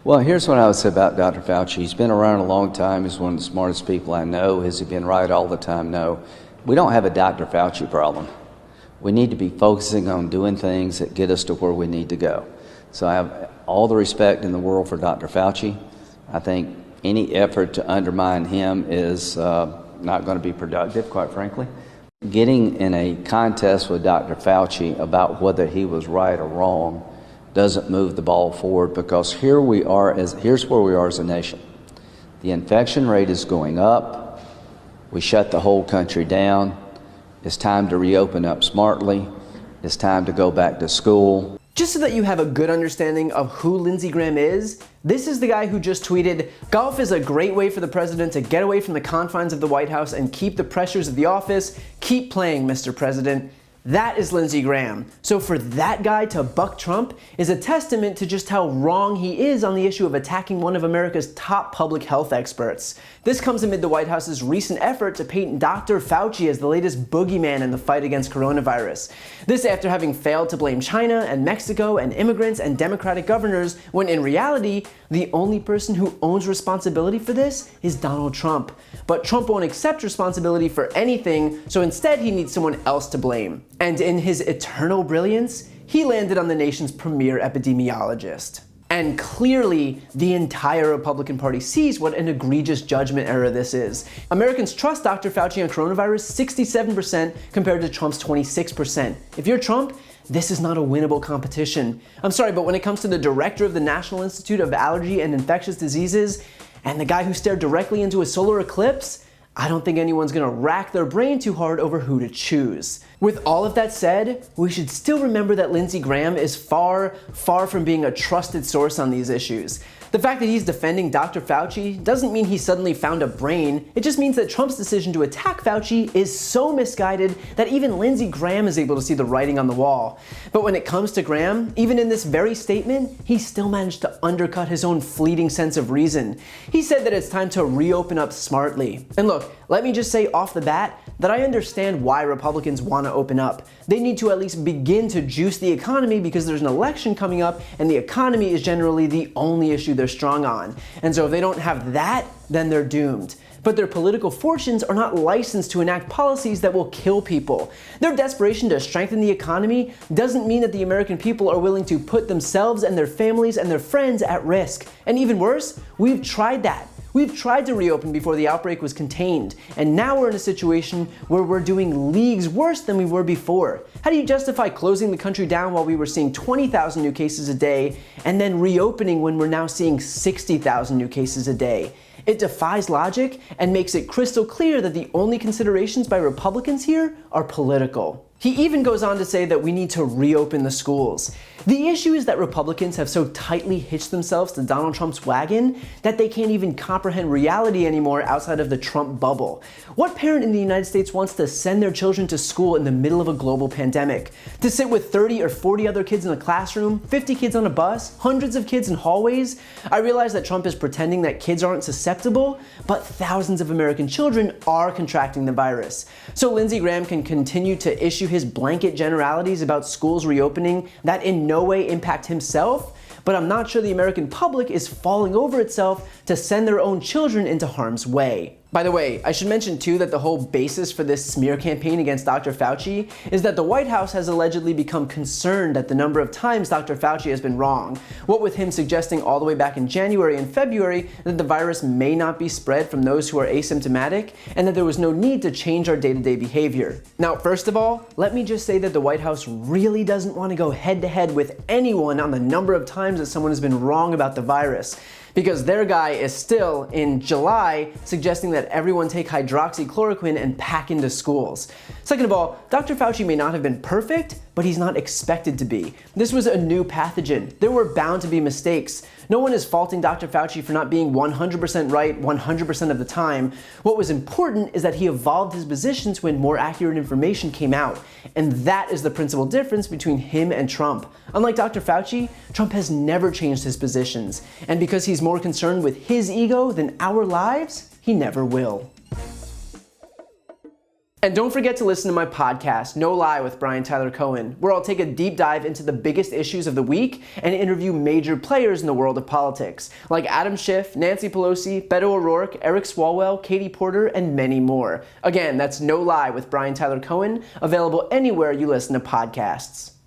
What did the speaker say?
Well, here's what I would say about Dr. Fauci. He's been around a long time. He's one of the smartest people I know. Has he been right all the time? No. We don't have a Dr. Fauci problem. We need to be focusing on doing things that get us to where we need to go. So I have all the respect in the world for Dr. Fauci. I think any effort to undermine him is not going to be productive, quite frankly. Getting in a contest with Dr. Fauci about whether he was right or wrong doesn't move the ball forward, because here's where we are as a nation. The infection rate is going up. We shut the whole country down. It's time to reopen up smartly. It's time to go back to school. Just so that you have a good understanding of who Lindsey Graham is, this is the guy who just tweeted, "Golf is a great way for the president to get away from the confines of the White House and keep the pressures of the office. Keep playing, Mr. President." That is Lindsey Graham. So for that guy to buck Trump is a testament to just how wrong he is on the issue of attacking one of America's top public health experts. This comes amid the White House's recent effort to paint Dr. Fauci as the latest boogeyman in the fight against coronavirus. This after having failed to blame China and Mexico and immigrants and Democratic governors, when in reality, the only person who owns responsibility for this is Donald Trump. But Trump won't accept responsibility for anything, so instead he needs someone else to blame. And in his eternal brilliance, he landed on the nation's premier epidemiologist. And clearly, the entire Republican Party sees what an egregious judgment error this is. Americans trust Dr. Fauci on coronavirus 67% compared to Trump's 26%. If you're Trump, this is not a winnable competition. I'm sorry, but when it comes to the director of the National Institute of Allergy and Infectious Diseases and the guy who stared directly into a solar eclipse, I don't think anyone's gonna rack their brain too hard over who to choose. With all of that said, we should still remember that Lindsey Graham is far, far from being a trusted source on these issues. The fact that he's defending Dr. Fauci doesn't mean he suddenly found a brain. It just means that Trump's decision to attack Fauci is so misguided that even Lindsey Graham is able to see the writing on the wall. But when it comes to Graham, even in this very statement, he still managed to undercut his own fleeting sense of reason. He said that it's time to reopen up smartly. And look, let me just say off the bat that I understand why Republicans want to open up. They need to at least begin to juice the economy because there's an election coming up and the economy is generally the only issue they're strong on. And so if they don't have that, then they're doomed. But their political fortunes are not licensed to enact policies that will kill people. Their desperation to strengthen the economy doesn't mean that the American people are willing to put themselves and their families and their friends at risk. And even worse, we've tried that. We've tried to reopen before the outbreak was contained, and now we're in a situation where we're doing leagues worse than we were before. How do you justify closing the country down while we were seeing 20,000 new cases a day, and then reopening when we're now seeing 60,000 new cases a day? It defies logic and makes it crystal clear that the only considerations by Republicans here are political. He even goes on to say that we need to reopen the schools. The issue is that Republicans have so tightly hitched themselves to Donald Trump's wagon that they can't even comprehend reality anymore outside of the Trump bubble. What parent in the United States wants to send their children to school in the middle of a global pandemic? To sit with 30 or 40 other kids in a classroom, 50 kids on a bus, hundreds of kids in hallways? I realize that Trump is pretending that kids aren't susceptible, but thousands of American children are contracting the virus. So Lindsey Graham can continue to issue his blanket generalities about schools reopening that in no way impact himself, but I'm not sure the American public is falling over itself to send their own children into harm's way. By the way, I should mention too that the whole basis for this smear campaign against Dr. Fauci is that the White House has allegedly become concerned at the number of times Dr. Fauci has been wrong. What with him suggesting all the way back in January and February that the virus may not be spread from those who are asymptomatic and that there was no need to change our day-to-day behavior. Now, first of all, let me just say that the White House really doesn't want to go head-to-head with anyone on the number of times that someone has been wrong about the virus, because their guy is still, in July, suggesting that everyone take hydroxychloroquine and pack into schools. Second of all, Dr. Fauci may not have been perfect, but he's not expected to be. This was a new pathogen. There were bound to be mistakes. No one is faulting Dr. Fauci for not being 100% right 100% of the time. What was important is that he evolved his positions when more accurate information came out. And that is the principal difference between him and Trump. Unlike Dr. Fauci, Trump has never changed his positions. And because he's more concerned with his ego than our lives, he never will. And don't forget to listen to my podcast, No Lie with Brian Tyler Cohen, where I'll take a deep dive into the biggest issues of the week and interview major players in the world of politics, like Adam Schiff, Nancy Pelosi, Beto O'Rourke, Eric Swalwell, Katie Porter, and many more. Again, that's No Lie with Brian Tyler Cohen, available anywhere you listen to podcasts.